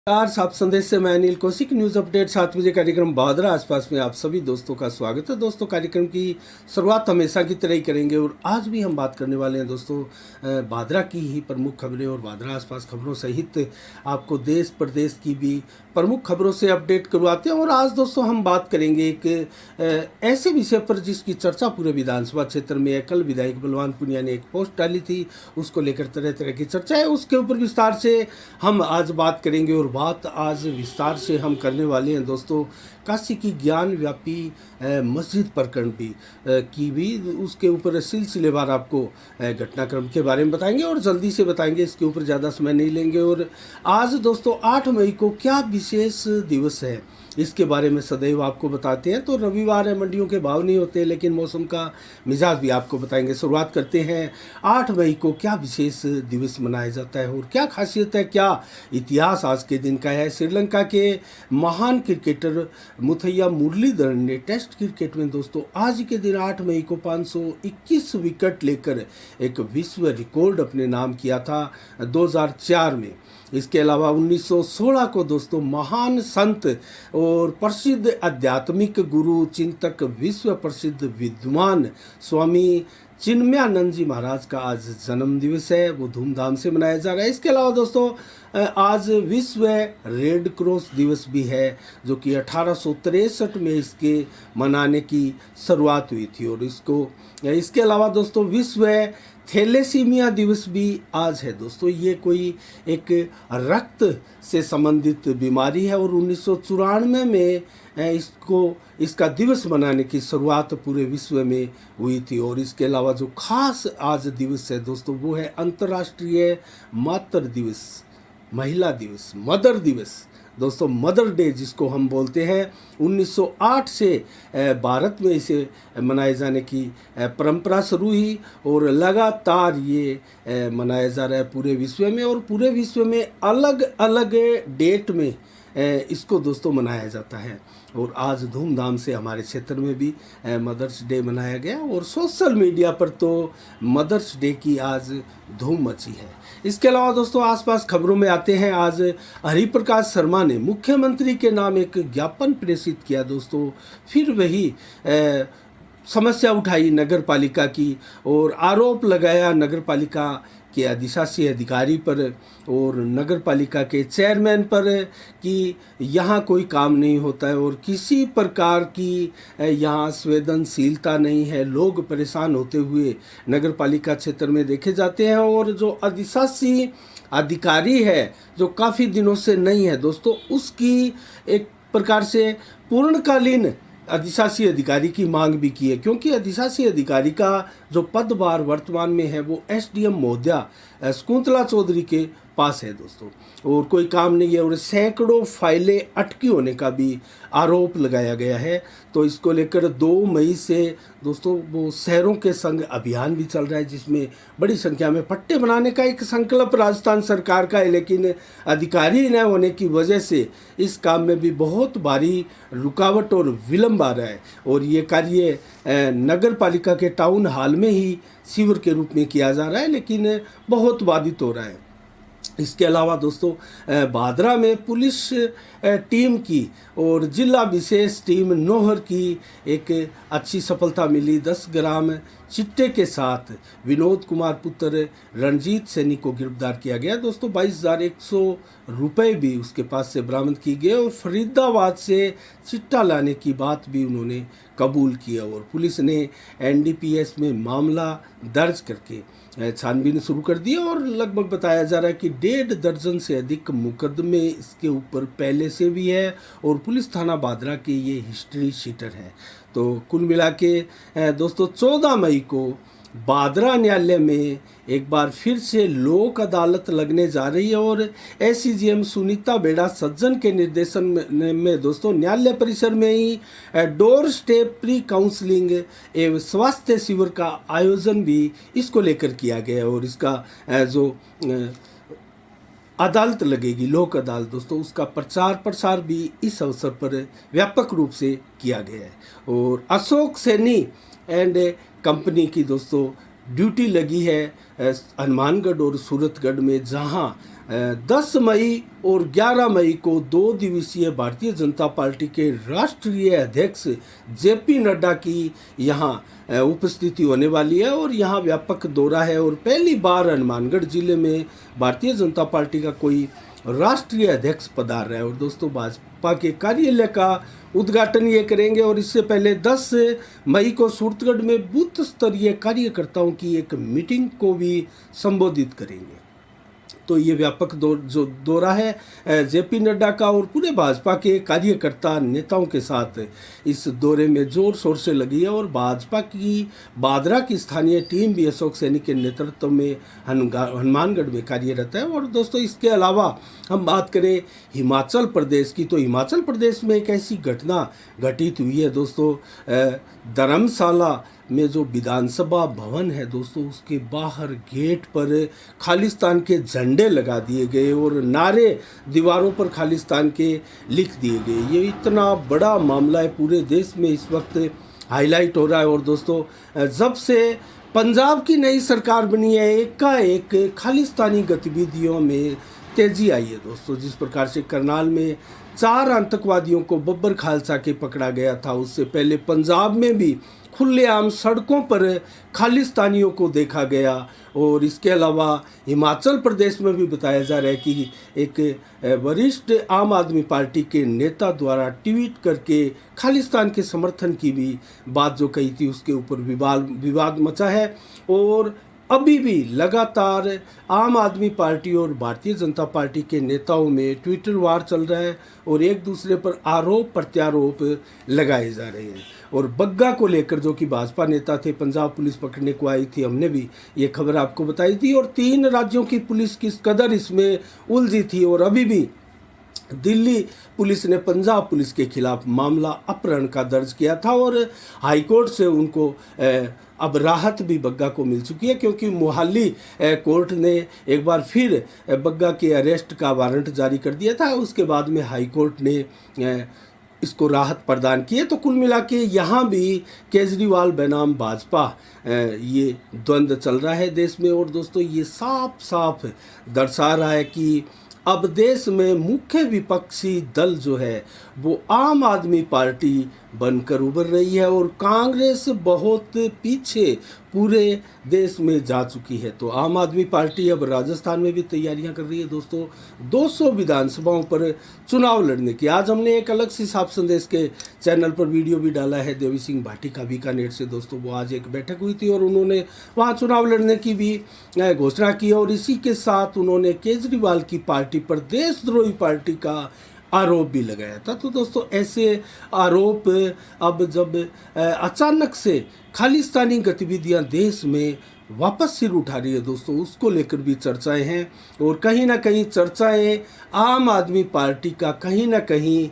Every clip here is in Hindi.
साफ संदेश से मैं अनिल कौशिक। न्यूज़ अपडेट 7 बजे कार्यक्रम भादरा आसपास में आप सभी दोस्तों का स्वागत है। दोस्तों, कार्यक्रम की शुरुआत हमेशा की तरह ही करेंगे और आज भी हम बात करने वाले हैं दोस्तों भादरा की ही प्रमुख खबरें और भादरा आसपास खबरों सहित आपको देश प्रदेश की भी प्रमुख खबरों से अपडेट करवाते हैं। और आज दोस्तों हम बात करेंगे एक ऐसे विषय पर जिसकी चर्चा पूरे विधानसभा क्षेत्र में है। कल विधायक बलवान पुनिया ने एक पोस्ट डाली थी, उसको लेकर तरह तरह की चर्चा है, उसके ऊपर विस्तार से हम आज बात करेंगे। और बात आज विस्तार से हम करने वाले हैं दोस्तों काशी की ज्ञान व्यापी मस्जिद प्रकरण की भी उसके ऊपर सिलसिलेवार आपको घटनाक्रम के बारे में बताएंगे और जल्दी से बताएंगे, इसके ऊपर ज़्यादा समय नहीं लेंगे। और आज दोस्तों 8 मई को क्या विशेष दिवस है इसके बारे में सदैव आपको बताते हैं। तो रविवार है, मंडियों के भाव नहीं होते, लेकिन मौसम का मिजाज भी आपको बताएंगे। शुरुआत करते हैं 8 मई को क्या विशेष दिवस मनाया जाता है और क्या खासियत है, क्या इतिहास आज के दिन का है। श्रीलंका के महान क्रिकेटर मुथैया मुरलीधरन ने टेस्ट क्रिकेट में दोस्तों आज के दिन 8 मई को 521 विकेट लेकर एक विश्व रिकॉर्ड अपने नाम किया था 2004 में। इसके अलावा 1916 को दोस्तों महान संत और प्रसिद्ध आध्यात्मिक गुरु चिंतक विश्व प्रसिद्ध विद्वान स्वामी चिन्मयानंद जी महाराज का आज जन्म दिवस है, वो धूमधाम से मनाया जा रहा है। इसके अलावा दोस्तों आज विश्व रेड क्रॉस दिवस भी है, जो कि 1863 में इसके मनाने की शुरुआत हुई थी। और इसके अलावा दोस्तों विश्व थैलेसीमिया दिवस भी आज है दोस्तों। ये कोई एक रक्त से संबंधित बीमारी है और 1994 में इसका दिवस मनाने की शुरुआत पूरे विश्व में हुई थी। और इसके अलावा जो खास आज दिवस है दोस्तों वो है अंतर्राष्ट्रीय मातृ दिवस, महिला दिवस, मदर दिवस दोस्तों। मदर डे जिसको हम बोलते हैं, 1908 से भारत में इसे मनाए जाने की परंपरा शुरू हुई और लगातार ये मनाया जा रहा है पूरे विश्व में। और पूरे विश्व में अलग अलग डेट में इसको दोस्तों मनाया जाता है। और आज धूमधाम से हमारे क्षेत्र में भी मदर्स डे मनाया गया और सोशल मीडिया पर तो मदर्स डे की आज धूम मची है। इसके अलावा दोस्तों आसपास खबरों में आते हैं। आज हरिप्रकाश शर्मा ने मुख्यमंत्री के नाम एक ज्ञापन प्रेषित किया दोस्तों। फिर वही समस्या उठाई नगर पालिका की और आरोप लगाया नगर पालिका के अधिशासी अधिकारी पर और नगर पालिका के चेयरमैन पर कि यहाँ कोई काम नहीं होता है और किसी प्रकार की यहाँ संवेदनशीलता नहीं है। लोग परेशान होते हुए नगर पालिका क्षेत्र में देखे जाते हैं और जो अधिशासी अधिकारी है जो काफ़ी दिनों से नहीं है दोस्तों, उसकी एक प्रकार से पूर्णकालीन अधिशासी अधिकारी की मांग भी की है, क्योंकि अधिशासी अधिकारी का जो पदभार वर्तमान में है वो एसडीएम महोदया शकुंतला चौधरी के पास है दोस्तों। और कोई काम नहीं है और सैकड़ों फाइलें अटकी होने का भी आरोप लगाया गया है। तो इसको लेकर 2 मई से दोस्तों वो शहरों के संग अभियान भी चल रहा है, जिसमें बड़ी संख्या में पट्टे बनाने का एक संकल्प राजस्थान सरकार का है, लेकिन अधिकारी न होने की वजह से इस काम में भी बहुत भारी रुकावट और विलम्ब आ रहा है। और ये कार्य नगर पालिका के टाउन हॉल में ही शिविर के रूप में किया जा रहा है, लेकिन बहुत बाधित हो रहा है। इसके अलावा दोस्तों भादरा में पुलिस टीम की और जिला विशेष टीम नोहर की एक अच्छी सफलता मिली। 10 ग्राम चिट्टे के साथ विनोद कुमार पुत्र रणजीत सैनी को गिरफ्तार किया गया दोस्तों। 22,100 रुपये भी उसके पास से बरामद की गए और फरीदाबाद से चिट्टा लाने की बात भी उन्होंने कबूल किया। और पुलिस ने एनडीपीएस में मामला दर्ज करके छानबीन शुरू कर दी और लगभग बताया जा रहा है कि 1.5 दर्जन से अधिक मुकदमे इसके ऊपर पहले से भी है और पुलिस थाना भादरा के ये हिस्ट्री शीटर है। तो कुल मिला के दोस्तों 14 मई को भादरा न्यायालय में एक बार फिर से लोक अदालत लगने जा रही है और एसीजीएम सुनीता बेड़ा सज्जन के निर्देशन में दोस्तों न्यायालय परिसर में ही डोर स्टेप प्री काउंसलिंग एवं स्वास्थ्य शिविर का आयोजन भी इसको लेकर किया गया है। और इसका जो अदालत लगेगी लोक अदालत दोस्तों, उसका प्रचार प्रसार भी इस अवसर पर व्यापक रूप से किया गया है। और अशोक सैनी एंड कंपनी की दोस्तों ड्यूटी लगी है हनुमानगढ़ और सूरतगढ़ में, जहां 10 मई और 11 मई को 2 दिवसीय भारतीय जनता पार्टी के राष्ट्रीय अध्यक्ष जेपी नड्डा की यहाँ उपस्थिति होने वाली है और यहाँ व्यापक दौरा है और पहली बार हनुमानगढ़ जिले में भारतीय जनता पार्टी का कोई राष्ट्रीय अध्यक्ष पधार रहा है। और दोस्तों भाजपा के कार्यालय का उद्घाटन ये करेंगे और इससे पहले 10 मई को सूरतगढ़ में बूथ स्तरीय कार्यकर्ताओं की एक मीटिंग को भी संबोधित करेंगे। तो ये व्यापक जो दौरा है जेपी नड्डा का और पूरे भाजपा के कार्यकर्ता नेताओं के साथ इस दौरे में जोर शोर से लगी है और भाजपा की बादरा की स्थानीय टीम भी अशोक सैनी के नेतृत्व में हनुमानगढ़ में कार्यरत है। और दोस्तों इसके अलावा हम बात करें हिमाचल प्रदेश की, तो हिमाचल प्रदेश में एक ऐसी घटना घटित हुई है दोस्तों। धर्मशाला में जो विधानसभा भवन है दोस्तों, उसके बाहर गेट पर खालिस्तान के झंडे लगा दिए गए और नारे दीवारों पर खालिस्तान के लिख दिए गए। ये इतना बड़ा मामला है, पूरे देश में इस वक्त हाईलाइट हो रहा है। और दोस्तों जब से पंजाब की नई सरकार बनी है, एकाएक खालिस्तानी गतिविधियों में तेजी आई है दोस्तों। जिस प्रकार से करनाल में 4 आतंकवादियों को बब्बर खालसा के पकड़ा गया था, उससे पहले पंजाब में भी खुलेआम सड़कों पर खालिस्तानियों को देखा गया। और इसके अलावा हिमाचल प्रदेश में भी बताया जा रहा है कि एक वरिष्ठ आम आदमी पार्टी के नेता द्वारा ट्वीट करके खालिस्तान के समर्थन की भी बात जो कही थी, उसके ऊपर विवाद मचा है। और अभी भी लगातार आम आदमी पार्टी और भारतीय जनता पार्टी के नेताओं में ट्विटर वार चल रहा है और एक दूसरे पर आरोप प्रत्यारोप लगाए जा रहे हैं। और बग्गा को लेकर जो कि भाजपा नेता थे, पंजाब पुलिस पकड़ने को आई थी, हमने भी ये खबर आपको बताई थी। और 3 राज्यों की पुलिस किस कदर इसमें उलझी थी और अभी भी दिल्ली पुलिस ने पंजाब पुलिस के खिलाफ मामला अपहरण का दर्ज किया था और हाईकोर्ट से उनको अब राहत भी बग्गा को मिल चुकी है, क्योंकि मोहाली कोर्ट ने एक बार फिर बग्गा के अरेस्ट का वारंट जारी कर दिया था। उसके बाद में हाई कोर्ट ने इसको राहत प्रदान की है। तो कुल मिला के यहाँ भी केजरीवाल बनाम भाजपा ये द्वंद्व चल रहा है देश में। और दोस्तों ये साफ साफ दर्शा रहा है कि अब देश में मुख्य विपक्षी दल जो है वो आम आदमी पार्टी बनकर उभर रही है और कांग्रेस बहुत पीछे पूरे देश में जा चुकी है। तो आम आदमी पार्टी अब राजस्थान में भी तैयारियां कर रही है दोस्तों 200 विधानसभाओं पर चुनाव लड़ने की। आज हमने एक अलग सी साफ संदेश के चैनल पर वीडियो भी डाला है देवी सिंह भाटी का बीकानेर से दोस्तों। वो आज एक बैठक हुई थी और उन्होंने वहाँ चुनाव लड़ने की भी घोषणा की और इसी के साथ उन्होंने केजरीवाल की पार्टी पर देशद्रोही पार्टी का आरोप भी लगाया था। तो दोस्तों ऐसे आरोप अब जब अचानक से खालिस्तानी गतिविधियां देश में वापस सिर उठा रही है दोस्तों, उसको लेकर भी चर्चाएं हैं। और कहीं ना कहीं चर्चाएं आम आदमी पार्टी का कहीं ना कहीं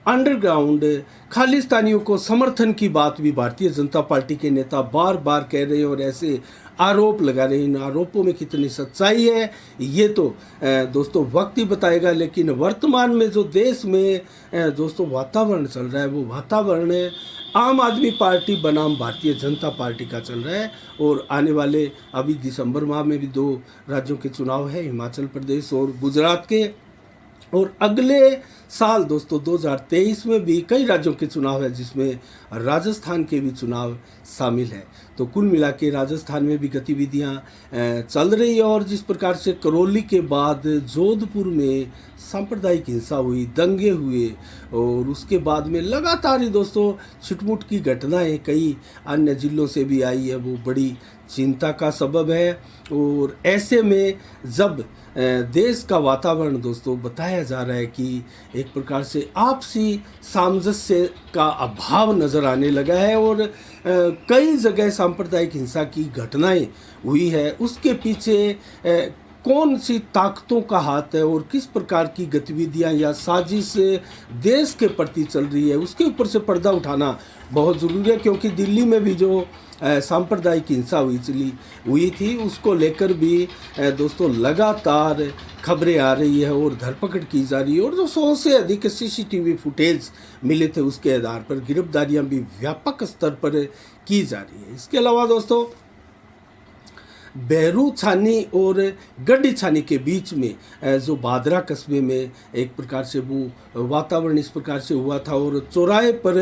अंडरग्राउंड खालिस्तानियों को समर्थन की बात भी भारतीय जनता पार्टी के नेता बार बार कह रहे हैं और ऐसे आरोप लगा रहे हैं। इन आरोपों में कितनी सच्चाई है ये तो दोस्तों वक्त ही बताएगा। लेकिन वर्तमान में जो देश में दोस्तों वातावरण चल रहा है, वो वातावरण आम आदमी पार्टी बनाम भारतीय जनता पार्टी का चल रहा है। और आने वाले अभी दिसंबर माह में भी 2 राज्यों के चुनाव है, हिमाचल प्रदेश और गुजरात के। और अगले साल दोस्तों 2023 में भी कई राज्यों के चुनाव है, जिसमें राजस्थान के भी चुनाव शामिल है। तो कुल मिला के राजस्थान में भी गतिविधियां चल रही है। और जिस प्रकार से करौली के बाद जोधपुर में सांप्रदायिक हिंसा हुई, दंगे हुए और उसके बाद में लगातार ही दोस्तों छिटमुट की घटनाएं कई अन्य जिलों से भी आई है, वो बड़ी चिंता का सबब है। और ऐसे में जब देश का वातावरण दोस्तों बताया जा रहा है कि एक प्रकार से आपसी सामंजस्य का अभाव नज़र आने लगा है और कई जगह सांप्रदायिक हिंसा की घटनाएं हुई है, उसके पीछे कौन सी ताकतों का हाथ है और किस प्रकार की गतिविधियां या साजिश देश के प्रति चल रही है, उसके ऊपर से पर्दा उठाना बहुत ज़रूरी है। क्योंकि दिल्ली में भी जो सांप्रदायिक हिंसा हुई थी, उसको लेकर भी दोस्तों लगातार खबरें आ रही है और धरपकड़ की जा रही है। और जो 100 से अधिक CCTV फुटेज मिले थे, उसके आधार पर गिरफ्तारियां भी व्यापक स्तर पर की जा रही है। इसके अलावा दोस्तों बहरू छानी और गड्डी छानी के बीच में जो बादरा कस्बे में एक प्रकार से वो वातावरण इस प्रकार से हुआ था और चौराहे पर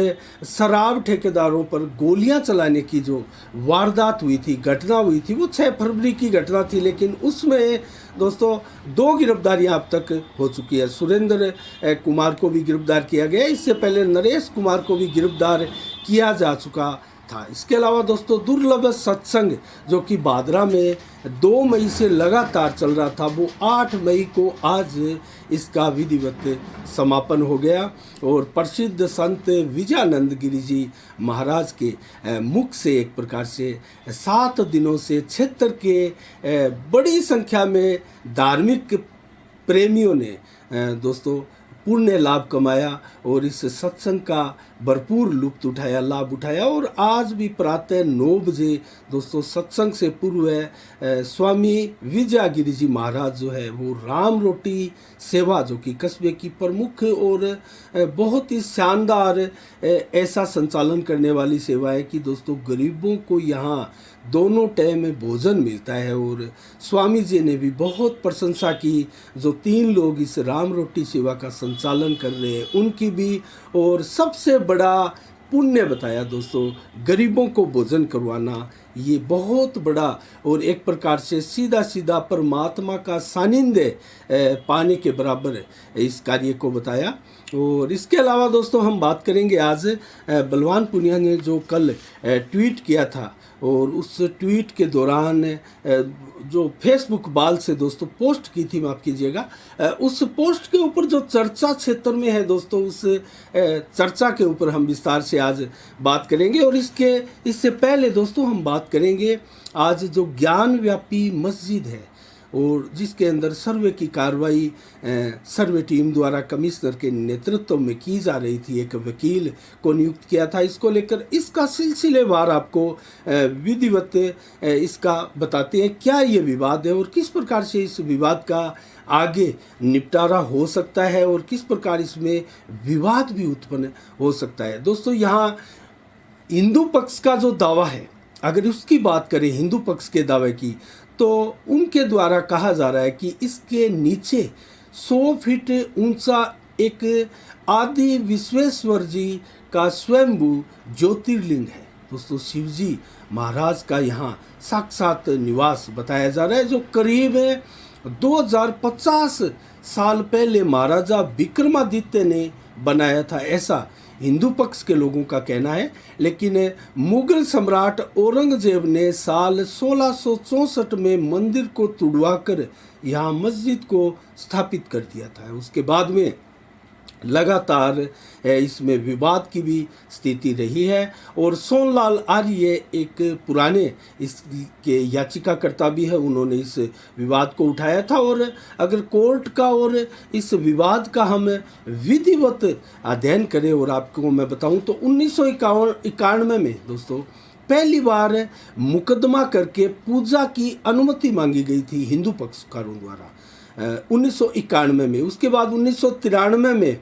शराब ठेकेदारों पर गोलियां चलाने की जो वारदात हुई थी, घटना हुई थी, वो 6 फरवरी की घटना थी। लेकिन उसमें दोस्तों 2 गिरफ्तारियां अब तक हो चुकी है। सुरेंद्र कुमार को भी गिरफ्तार किया गया, इससे पहले नरेश कुमार को भी गिरफ्तार किया जा चुका था। इसके अलावा दोस्तों दुर्लभ सत्संग जो कि बादरा में 2 मई से लगातार चल रहा था, वो 8 मई को आज इसका विधिवत समापन हो गया और प्रसिद्ध संत विजयानंद गिरी जी महाराज के मुख से एक प्रकार से 7 दिनों से क्षेत्र के बड़ी संख्या में धार्मिक प्रेमियों ने दोस्तों पुण्य लाभ कमाया और इस सत्संग का भरपूर लुत्फ उठाया, लाभ उठाया। और आज भी प्रातः 9 बजे दोस्तों सत्संग से पूर्व स्वामी विजयागिरी जी महाराज जो है वो राम रोटी सेवा जो कि कस्बे की प्रमुख और बहुत ही शानदार ऐसा संचालन करने वाली सेवा है कि दोस्तों गरीबों को यहाँ दोनों टाइम में भोजन मिलता है। और स्वामी जी ने भी बहुत प्रशंसा की, जो 3 लोग इस राम रोटी सेवा का संचालन कर रहे हैं उनकी भी, और सबसे बड़ा पुण्य बताया दोस्तों गरीबों को भोजन करवाना, ये बहुत बड़ा और एक प्रकार से सीधा सीधा परमात्मा का सानिध्य पाने के बराबर इस कार्य को बताया। और इसके अलावा दोस्तों हम बात करेंगे आज बलवान पुनिया ने जो कल ट्वीट किया था, और उस ट्वीट के दौरान जो फेसबुक बाल से दोस्तों पोस्ट की थी, माफ़ कीजिएगा, उस पोस्ट के ऊपर जो चर्चा क्षेत्र में है दोस्तों, उस चर्चा के ऊपर हम विस्तार से आज बात करेंगे। और इससे पहले दोस्तों हम बात करेंगे आज जो ज्ञान व्यापी मस्जिद है और जिसके अंदर सर्वे की कार्रवाई सर्वे टीम द्वारा कमिश्नर के नेतृत्व में की जा रही थी, एक वकील को नियुक्त किया था। इसको लेकर इसका सिलसिलेवार आपको विधिवत इसका बताते हैं क्या ये विवाद है और किस प्रकार से इस विवाद का आगे निपटारा हो सकता है और किस प्रकार इसमें विवाद भी उत्पन्न हो सकता है। दोस्तों यहाँ हिंदू पक्ष का जो दावा है, अगर उसकी बात करें हिंदू पक्ष के दावे की, तो उनके द्वारा कहा जा रहा है कि इसके नीचे 100 फीट ऊंचा एक आदि विश्वेश्वर जी का स्वयंभू ज्योतिर्लिंग है। दोस्तों शिव जी महाराज का यहाँ साक्षात निवास बताया जा रहा है, जो करीब 2050 साल पहले महाराजा विक्रमादित्य ने बनाया था, ऐसा हिंदू पक्ष के लोगों का कहना है। लेकिन मुगल सम्राट औरंगजेब ने साल 1664 में मंदिर को तुड़वाकर यहाँ मस्जिद को स्थापित कर दिया था। उसके बाद में लगातार इसमें विवाद की भी स्थिति रही है और सोनलाल आर्य एक पुराने इसके याचिकाकर्ता भी है, उन्होंने इस विवाद को उठाया था। और अगर कोर्ट का और इस विवाद का हम विधिवत अध्ययन करें और आपको मैं बताऊं तो 1991 में दोस्तों पहली बार मुकदमा करके पूजा की अनुमति मांगी गई थी हिंदू पक्षकारों द्वारा 1991 में। उसके बाद 1993 में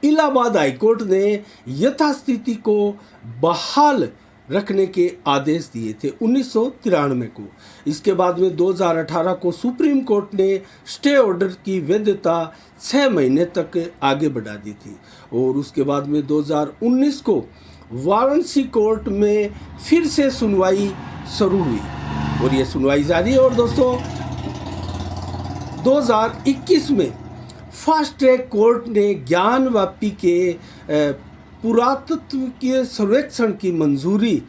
इलाहाबाद हाईकोर्ट ने यथास्थिति को बहाल रखने के आदेश दिए थे 1993 को। इसके बाद में 2018 को सुप्रीम कोर्ट ने स्टे ऑर्डर की वैधता 6 महीने तक आगे बढ़ा दी थी। और उसके बाद में 2019 को वाराणसी कोर्ट में फिर से सुनवाई शुरू हुई और ये सुनवाई जारी है। और दोस्तों 2021 में फास्ट ट्रैक कोर्ट ने ज्ञानवापी के पुरातत्व के सर्वेक्षण की मंजूरी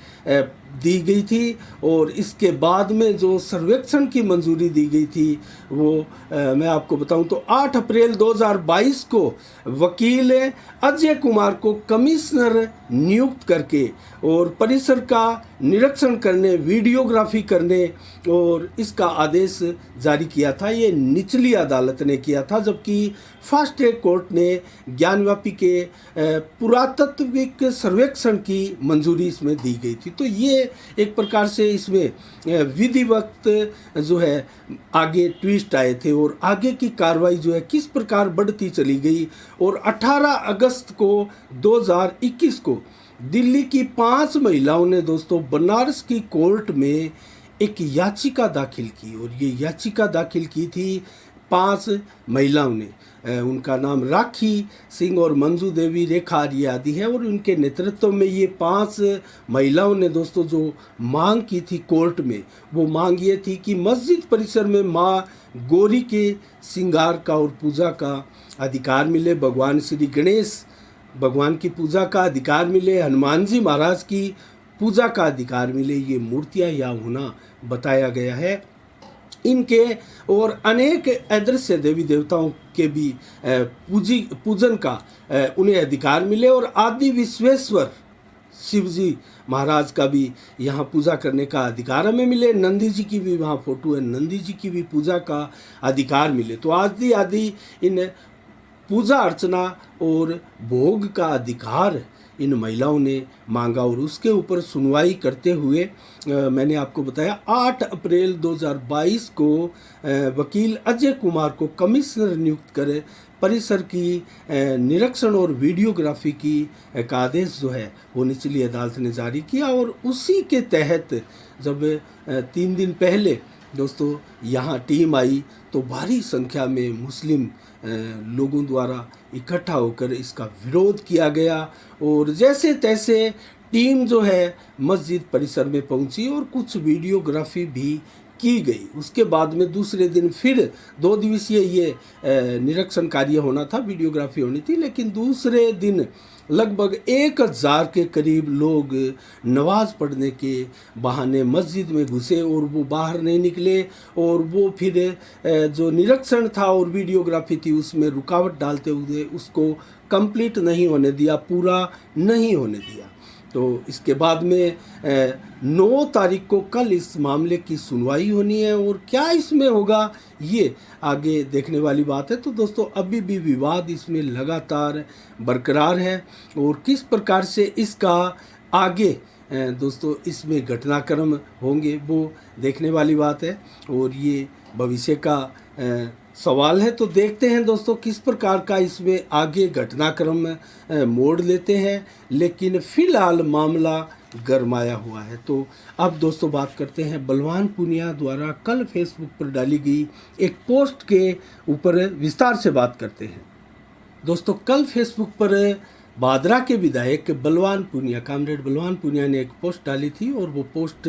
दी गई थी। और इसके बाद में जो सर्वेक्षण की मंजूरी दी गई थी वो मैं आपको बताऊं तो 8 अप्रैल 2022 को वकील अजय कुमार को कमिश्नर नियुक्त करके और परिसर का निरीक्षण करने, वीडियोग्राफी करने और इसका आदेश जारी किया था। ये निचली अदालत ने किया था, जबकि फास्ट ट्रैक कोर्ट ने ज्ञानव्यापी के पुरातत्विक सर्वेक्षण की मंजूरी इसमें दी गई थी। तो ये एक प्रकार से इसमें विधिवत जो है आगे ट्विस्ट आए थे और आगे की कार्रवाई जो है किस प्रकार बढ़ती चली गई। और 18 अगस्त को 2021 को दिल्ली की 5 महिलाओं ने दोस्तों बनारस की कोर्ट में एक याचिका दाखिल की, और ये याचिका दाखिल की थी 5 महिलाओं ने। उनका नाम राखी सिंह और मंजू देवी, रेखा आर्य आदि है, और उनके नेतृत्व में ये 5 महिलाओं ने दोस्तों जो मांग की थी कोर्ट में, वो मांग ये थी कि मस्जिद परिसर में माँ गौरी के श्रृंगार का और पूजा का अधिकार मिले, भगवान श्री गणेश भगवान की पूजा का अधिकार मिले, हनुमान जी महाराज की पूजा का अधिकार मिले। ये मूर्तियाँ यहाँ होना बताया गया है इनके, और अनेक अदृश्य देवी देवताओं के भी पूजन का उन्हें अधिकार मिले, और आदि विश्वेश्वर शिव जी महाराज का भी यहाँ पूजा करने का अधिकार हमें मिले। नंदी जी की भी वहाँ फोटो है, नंदी जी की भी पूजा का अधिकार मिले। तो आदि इन पूजा अर्चना और भोग का अधिकार इन महिलाओं ने मांगा, और उसके ऊपर सुनवाई करते हुए मैंने आपको बताया 8 अप्रैल 2022 को वकील अजय कुमार को कमिश्नर नियुक्त कर परिसर की निरीक्षण और वीडियोग्राफी की का आदेश जो है वो निचली अदालत ने जारी किया। और उसी के तहत जब 3 दिन पहले दोस्तों यहाँ टीम आई तो भारी संख्या में मुस्लिम लोगों द्वारा इकट्ठा होकर इसका विरोध किया गया, और जैसे तैसे टीम जो है मस्जिद परिसर में पहुंची और कुछ वीडियोग्राफी भी की गई। उसके बाद में दूसरे दिन फिर 2 दिवसीय ये निरीक्षण कार्य होना था, वीडियोग्राफी होनी थी, लेकिन दूसरे दिन लगभग 1000 के करीब लोग नमाज पढ़ने के बहाने मस्जिद में घुसे और वो बाहर नहीं निकले, और वो फिर जो निरीक्षण था और वीडियोग्राफी थी उसमें रुकावट डालते हुए उसको कंप्लीट नहीं होने दिया, पूरा नहीं होने दिया। तो इसके बाद में 9 तारीख को कल इस मामले की सुनवाई होनी है, और क्या इसमें होगा ये आगे देखने वाली बात है। तो दोस्तों अभी भी विवाद इसमें लगातार बरकरार है, और किस प्रकार से इसका आगे दोस्तों इसमें घटनाक्रम होंगे वो देखने वाली बात है, और ये भविष्य का सवाल है। तो देखते हैं दोस्तों किस प्रकार का इसमें आगे घटनाक्रम मोड़ लेते हैं, लेकिन फिलहाल मामला गरमाया हुआ है। तो अब दोस्तों बात करते हैं बलवान पूनिया द्वारा कल फेसबुक पर डाली गई एक पोस्ट के ऊपर विस्तार से बात करते हैं। दोस्तों कल फेसबुक पर भादरा के विधायक बलवान पूनिया, कामरेड बलवान पूनिया ने एक पोस्ट डाली थी, और वो पोस्ट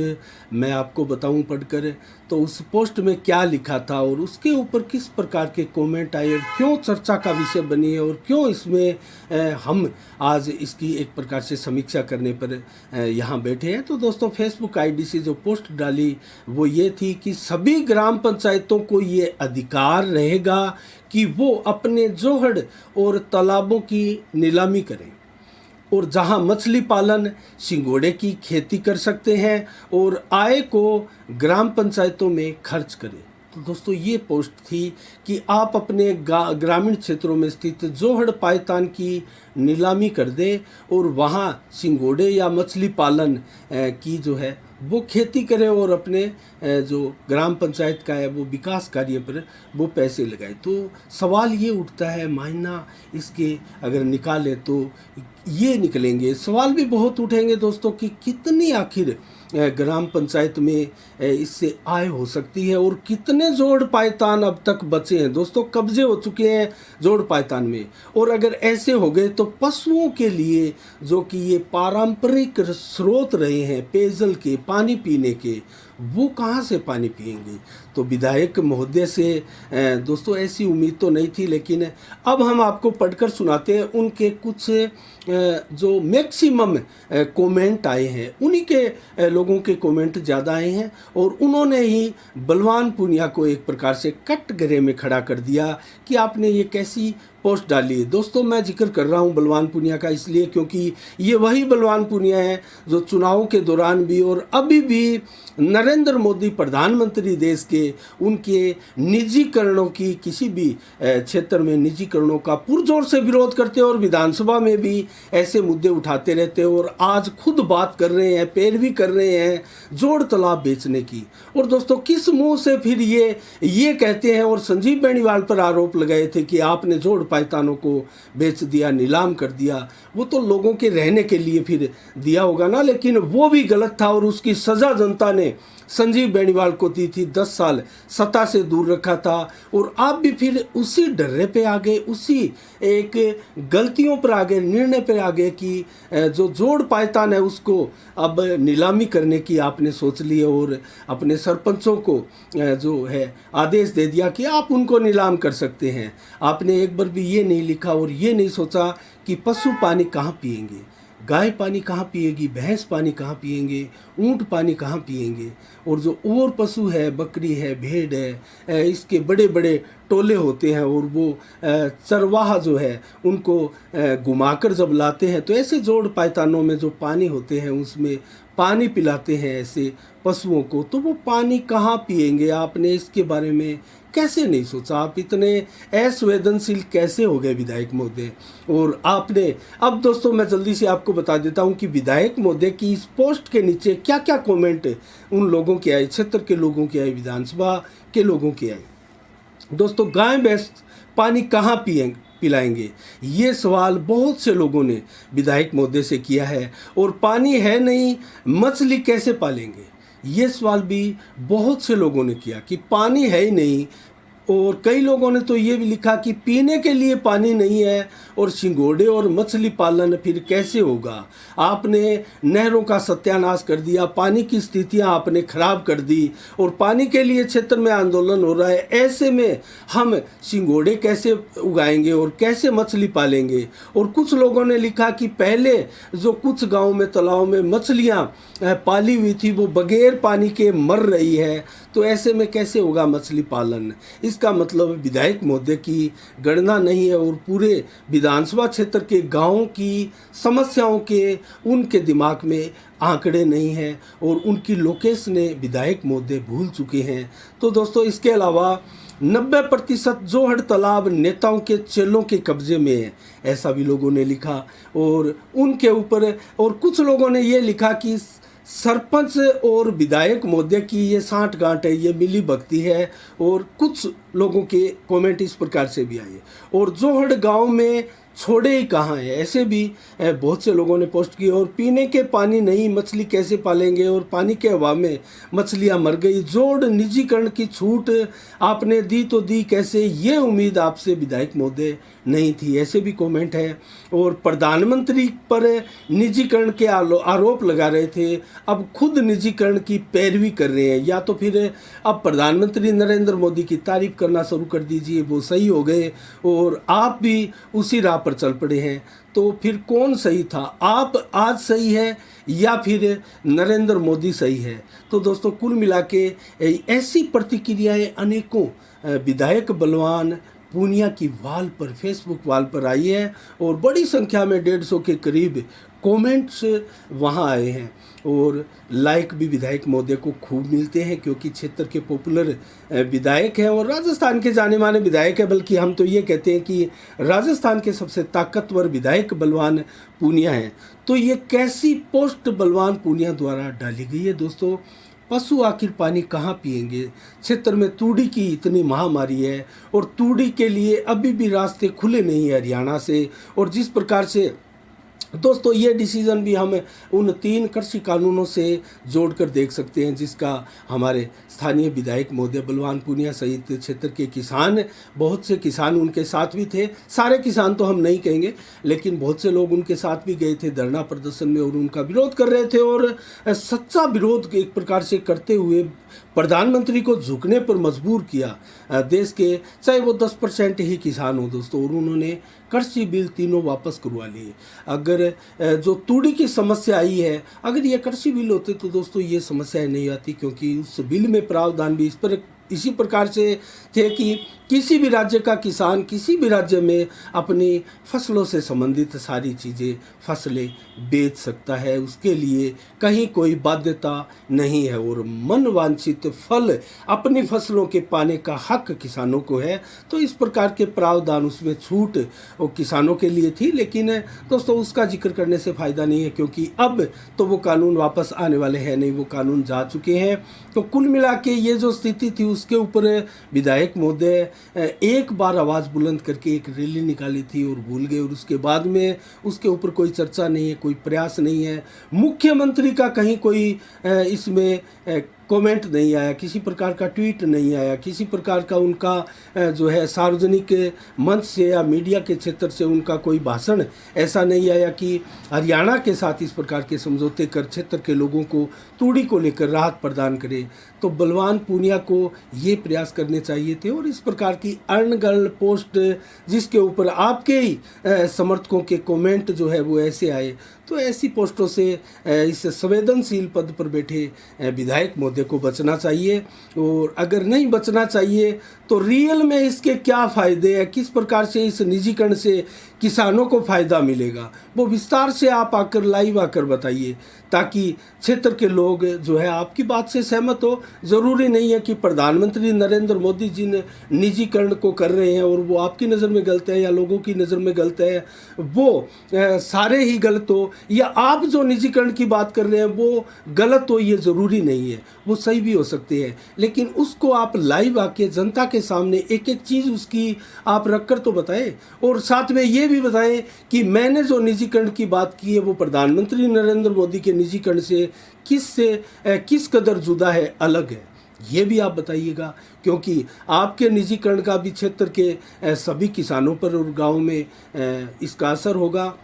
मैं आपको बताऊं पढ़कर। तो उस पोस्ट में क्या लिखा था और उसके ऊपर किस प्रकार के कमेंट आए, और क्यों चर्चा का विषय बनी है, और क्यों इसमें हम आज इसकी एक प्रकार से समीक्षा करने पर यहाँ बैठे हैं। तो दोस्तों फेसबुक आईडी से जो पोस्ट डाली वो ये थी कि सभी ग्राम पंचायतों को ये अधिकार रहेगा कि वो अपने जोहड़ और तालाबों की नीलामी करें, और जहां मछली पालन सिंगोड़े की खेती कर सकते हैं, और आय को ग्राम पंचायतों में खर्च करें। तो दोस्तों ये पोस्ट थी कि आप अपने ग्रामीण क्षेत्रों में स्थित जोहड़ पायतान की नीलामी कर दें, और वहाँ सिंगोड़े या मछली पालन की जो है वो खेती करें, और अपने जो ग्राम पंचायत का है वो विकास कार्य पर वो पैसे लगाए। तो सवाल ये उठता है, मायना इसके अगर निकालें तो ये निकलेंगे, सवाल भी बहुत उठेंगे दोस्तों कि कितनी आखिर ग्राम पंचायत में इससे आय हो सकती है, और कितने जोड़ पायतान अब तक बचे हैं दोस्तों, कब्जे हो चुके हैं जोड़ पायतान में। और अगर ऐसे हो गए तो पशुओं के लिए जो कि ये पारंपरिक स्रोत रहे हैं पेयजल के, पानी पीने के, वो कहाँ से पानी पिएंगे। तो विधायक महोदय से दोस्तों ऐसी उम्मीद तो नहीं थी, लेकिन अब हम आपको पढ़कर सुनाते हैं उनके कुछ जो मैक्सिमम कमेंट आए हैं, उन्हीं के लोगों के कमेंट ज़्यादा आए हैं, और उन्होंने ही बलवान पूनिया को एक प्रकार से कटघरे में खड़ा कर दिया कि आपने ये कैसी पोस्ट डाली। दोस्तों मैं जिक्र कर रहा हूँ बलवान पूनिया का इसलिए क्योंकि ये वही बलवान पूनिया है जो चुनाव के दौरान भी और अभी भी नरेंद्र मोदी प्रधानमंत्री देश के, उनके निजीकरणों की, किसी भी क्षेत्र में निजीकरणों का पुरजोर से विरोध करते हैं, और विधानसभा में भी ऐसे मुद्दे उठाते रहते हैं, और आज खुद बात कर रहे हैं, पैरवी कर रहे हैं जोड़ तालाब बेचने की। और दोस्तों किस मुंह से फिर ये कहते हैं, और संजीव बेनीवाल पर आरोप लगाए थे कि आपने जोड़ पायतानों को बेच दिया, नीलाम कर दिया। वो तो लोगों के रहने के लिए फिर दिया होगा ना, लेकिन वो भी गलत था और उसकी सज़ा जनता ने संजीव बेनीवाल को दी थी। 10 साल सत्ता से दूर रखा था और आप भी फिर उसी डर्रे पे आ गए, उसी एक गलतियों पर आ गए, निर्णय पर आ गए कि जो जोड़ पायतान है उसको अब नीलामी करने की आपने सोच ली और अपने सरपंचों को जो है आदेश दे दिया कि आप उनको नीलाम कर सकते हैं। आपने एक बार भी ये नहीं लिखा और ये नहीं सोचा कि पशु पानी कहाँ पिएंगे, गाय पानी कहाँ पिएगी, भैंस पानी कहाँ पिएंगे, ऊंट पानी कहाँ पिएंगे। और जो और पशु है, बकरी है, भेड़ है, इसके बड़े बड़े टोले होते हैं और वो चरवाहा जो है उनको घुमाकर जब लाते हैं तो ऐसे जोड़ पायतानों में जो पानी होते हैं उसमें पानी पिलाते हैं ऐसे पशुओं को, तो वो पानी कहाँ पिएंगे। आपने इसके बारे में कैसे नहीं सोचा? आप इतने असंवेदनशील कैसे हो गए विधायक महोदय? और आपने अब दोस्तों मैं जल्दी से आपको बता देता हूं कि विधायक महोदय की इस पोस्ट के नीचे क्या क्या कमेंट उन लोगों के आए, क्षेत्र के लोगों के आए, विधानसभा के लोगों के आए। दोस्तों, गाय भैंस पानी कहाँ पिलाएंगे, ये सवाल बहुत से लोगों ने विधायक महोदय से किया है। और पानी है नहीं, मछली कैसे पालेंगे, ये सवाल भी बहुत से लोगों ने किया कि पानी है ही नहीं। और कई लोगों ने तो ये भी लिखा कि पीने के लिए पानी नहीं है और सिंगोड़े और मछली पालन फिर कैसे होगा। आपने नहरों का सत्यानाश कर दिया, पानी की स्थितियां आपने खराब कर दी और पानी के लिए क्षेत्र में आंदोलन हो रहा है। ऐसे में हम सिंगोड़े कैसे उगाएंगे और कैसे मछली पालेंगे। और कुछ लोगों ने लिखा कि पहले जो कुछ गाँव में तालाब में मछलियाँ पाली हुई थी वो बगैर पानी के मर रही है, तो ऐसे में कैसे होगा मछली पालन। इसका मतलब विधायक महोदय की गणना नहीं है और पूरे विधानसभा क्षेत्र के गांवों की समस्याओं के उनके दिमाग में आंकड़े नहीं हैं और उनकी लोकेशन विधायक महोदय भूल चुके हैं। तो दोस्तों, इसके अलावा 90% जोहड़ तालाब नेताओं के चेलों के कब्जे में है, ऐसा भी लोगों ने लिखा। और उनके ऊपर और कुछ लोगों ने ये लिखा कि सरपंच और विधायक महोदय की ये सांठ-गांठ है, ये मिली भगती है। और कुछ लोगों के कमेंट इस प्रकार से भी आए। और जोहड़ गांव में छोड़े ही कहाँ हैं, ऐसे भी बहुत से लोगों ने पोस्ट की। और पीने के पानी नहीं, मछली कैसे पालेंगे, और पानी के अभाव में मछलियाँ मर गई। जोड़ निजीकरण की छूट आपने दी तो दी कैसे, ये उम्मीद आपसे विधायक महोदय नहीं थी, ऐसे भी कमेंट है। और प्रधानमंत्री पर निजीकरण के आरोप लगा रहे थे, अब खुद निजीकरण की पैरवी कर रहे हैं। या तो फिर अब प्रधानमंत्री नरेंद्र मोदी की तारीफ करना शुरू कर दीजिए, वो सही हो गए और आप भी उसी राह पर चल पड़े हैं। तो फिर कौन सही था, आप आज सही है या फिर नरेंद्र मोदी सही है? तो दोस्तों, कुल मिला के ऐसी प्रतिक्रियाएं अनेकों विधायक बलवान पूनिया की वाल पर, फेसबुक वाल पर आई है और बड़ी संख्या में 150 के करीब कमेंट्स वहां आए हैं। और लाइक भी विधायक महोदय को खूब मिलते हैं क्योंकि क्षेत्र के पॉपुलर विधायक हैं और राजस्थान के जाने माने विधायक है। बल्कि हम तो ये कहते हैं कि राजस्थान के सबसे ताकतवर विधायक बलवान पूनिया हैं। तो ये कैसी पोस्ट बलवान पूनिया द्वारा डाली गई है दोस्तों? पशु आखिर पानी कहाँ पिएंगे? क्षेत्र में तूड़ी की इतनी महामारी है और तूड़ी के लिए अभी भी रास्ते खुले नहीं है हरियाणा से। और जिस प्रकार से दोस्तों ये डिसीज़न भी हम उन 3 कृषि कानूनों से जोड़कर देख सकते हैं, जिसका हमारे स्थानीय विधायक महोदय बलवान पूनिया सहित क्षेत्र के किसान, बहुत से किसान उनके साथ भी थे। सारे किसान तो हम नहीं कहेंगे, लेकिन बहुत से लोग उनके साथ भी गए थे धरना प्रदर्शन में और उनका विरोध कर रहे थे। और सच्चा विरोध एक प्रकार से करते हुए प्रधानमंत्री को झुकने पर मजबूर किया देश के, चाहे वो 10% ही किसान हो दोस्तों। और उन्होंने कृषि बिल तीनों वापस करवा लिए। अगर जो तूड़ी की समस्या आई है, अगर ये कृषि बिल होते तो दोस्तों ये समस्याएं नहीं आती, क्योंकि उस बिल में प्रावधान भी इसी प्रकार से थे कि किसी भी राज्य का किसान किसी भी राज्य में अपनी फसलों से संबंधित सारी चीज़ें, फसलें बेच सकता है, उसके लिए कहीं कोई बाध्यता नहीं है। और मन वांछित फल अपनी फसलों के पाने का हक किसानों को है। तो इस प्रकार के प्रावधान, उसमें छूट वो किसानों के लिए थी। लेकिन दोस्तों उसका जिक्र करने से फ़ायदा नहीं है, क्योंकि अब तो वो कानून वापस आने वाले हैं नहीं, वो कानून जा चुके हैं। तो कुल मिला के ये जो स्थिति थी उसके ऊपर विधायक महोदय एक बार आवाज़ बुलंद करके एक रैली निकाली थी और भूल गए, और उसके बाद में उसके ऊपर कोई चर्चा नहीं है, कोई प्रयास नहीं है। मुख्यमंत्री का कहीं कोई इसमें कमेंट नहीं आया, किसी प्रकार का ट्वीट नहीं आया, किसी प्रकार का उनका जो है सार्वजनिक मंच से या मीडिया के क्षेत्र से उनका कोई भाषण ऐसा नहीं आया कि हरियाणा के साथ इस प्रकार के समझौते कर क्षेत्र के लोगों को तूड़ी को लेकर राहत प्रदान करे। तो बलवान पूनिया को ये प्रयास करने चाहिए थे, और इस प्रकार की अनगढ़ पोस्ट जिसके ऊपर आपके ही समर्थकों के कमेंट जो है वो ऐसे आए, तो ऐसी पोस्टों से इस संवेदनशील पद पर बैठे विधायक महोदय को बचना चाहिए। और अगर नहीं बचना चाहिए तो रियल में इसके क्या फ़ायदे हैं, किस प्रकार से इस निजीकरण से किसानों को फ़ायदा मिलेगा, वो विस्तार से आप आकर लाइव आकर बताइए, ताकि क्षेत्र के लोग जो है आपकी बात से सहमत हो। ज़रूरी नहीं है कि प्रधानमंत्री नरेंद्र मोदी जी ने निजीकरण को कर रहे हैं और वो आपकी नज़र में गलत है या लोगों की नज़र में गलत है, वो सारे ही गलत हो, या आप जो निजीकरण की बात कर रहे हैं वो गलत हो, ये ज़रूरी नहीं है, वो सही भी हो सकते हैं। लेकिन उसको आप लाइव आके जनता के सामने एक एक चीज़ उसकी आप रख कर तो बताएं, और साथ में ये भी बताएं कि मैंने जो निजीकरण की बात की है वो प्रधानमंत्री नरेंद्र मोदी के निजीकरण से किस कदर जुदा है, अलग है, ये भी आप बताइएगा। क्योंकि आपके निजीकरण का भी क्षेत्र के सभी किसानों पर और गाँव में इसका असर होगा।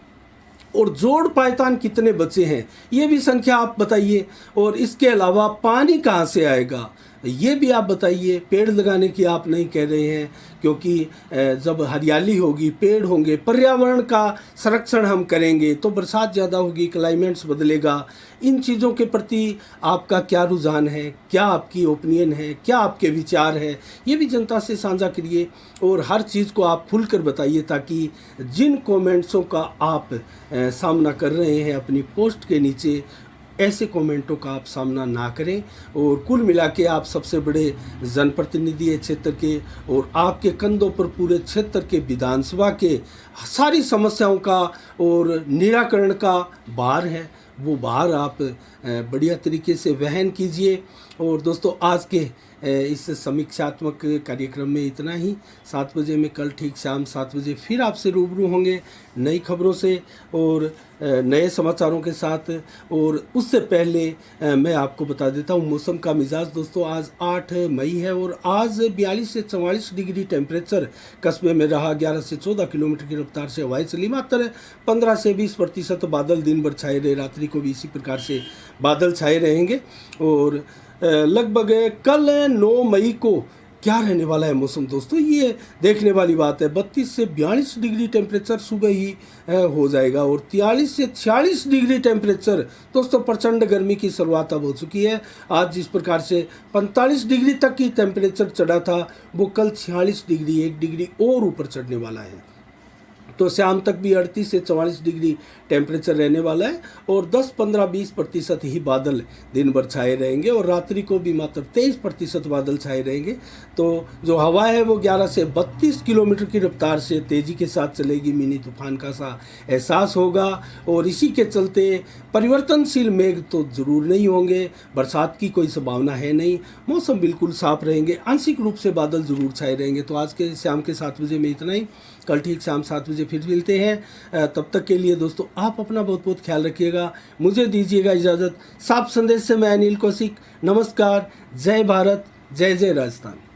और जोड़ पायतान कितने बचे हैं ये भी संख्या आप बताइए, और इसके अलावा पानी कहाँ से आएगा ये भी आप बताइए। पेड़ लगाने की आप नहीं कह रहे हैं, क्योंकि जब हरियाली होगी, पेड़ होंगे, पर्यावरण का संरक्षण हम करेंगे तो बरसात ज़्यादा होगी, क्लाइमेट्स बदलेगा। इन चीज़ों के प्रति आपका क्या रुझान है, क्या आपकी ओपिनियन है, क्या आपके विचार है, ये भी जनता से साझा करिए, और हर चीज़ को आप खुल कर बताइए, ताकि जिन कमेंट्सों का आप सामना कर रहे हैं अपनी पोस्ट के नीचे, ऐसे कमेंटों का आप सामना ना करें। और कुल मिला के आप सबसे बड़े जनप्रतिनिधि है क्षेत्र के, और आपके कंधों पर पूरे क्षेत्र के विधानसभा के सारी समस्याओं का और निराकरण का भार है, वो भार आप बढ़िया तरीके से वहन कीजिए। और दोस्तों आज के इस समीक्षात्मक कार्यक्रम में इतना ही। 7 बजे में कल ठीक शाम 7 बजे फिर आपसे रूबरू होंगे नई खबरों से और नए समाचारों के साथ। और उससे पहले मैं आपको बता देता हूँ मौसम का मिजाज। दोस्तों आज 8 मई है और आज 42 से 44 डिग्री टेम्परेचर कस्बे में रहा। 11 से 14 किलोमीटर की रफ्तार से हवाएं चली। मात्र 15 से 20% बादल दिन भर छाए रहे। रात्रि को भी इसी प्रकार से बादल छाए रहेंगे। और लगभग कल 9 मई को क्या रहने वाला है मौसम दोस्तों, ये देखने वाली बात है। 32 से 42 डिग्री टेम्परेचर सुबह ही हो जाएगा और 43 से 46 डिग्री टेम्परेचर दोस्तों प्रचंड गर्मी की शुरुआत अब हो चुकी है। आज जिस प्रकार से 45 डिग्री तक की टेम्परेचर चढ़ा था वो कल 46 डिग्री 1 डिग्री और ऊपर चढ़ने वाला है। तो शाम तक भी 38 से 44 डिग्री टेम्परेचर रहने वाला है और 10, 15, 20% ही बादल दिन भर छाए रहेंगे और रात्रि को भी मात्र 23% बादल छाए रहेंगे। तो जो हवा है वो 11 से 32 किलोमीटर की रफ्तार से तेज़ी के साथ चलेगी। मिनी तूफान का सा एहसास होगा और इसी के चलते परिवर्तनशील मेघ तो ज़रूर नहीं होंगे। बरसात की कोई संभावना है नहीं। मौसम बिल्कुल साफ रहेंगे। आंशिक रूप से बादल ज़रूर छाए रहेंगे। तो आज के शाम के 7 बजे में इतना ही। कल ठीक शाम 7 बजे फिर मिलते हैं। तब तक के लिए दोस्तों आप अपना बहुत बहुत ख्याल रखिएगा। मुझे दीजिएगा इजाज़त। साफ संदेश से मैं अनिल कौशिक। नमस्कार। जय भारत, जय जय राजस्थान।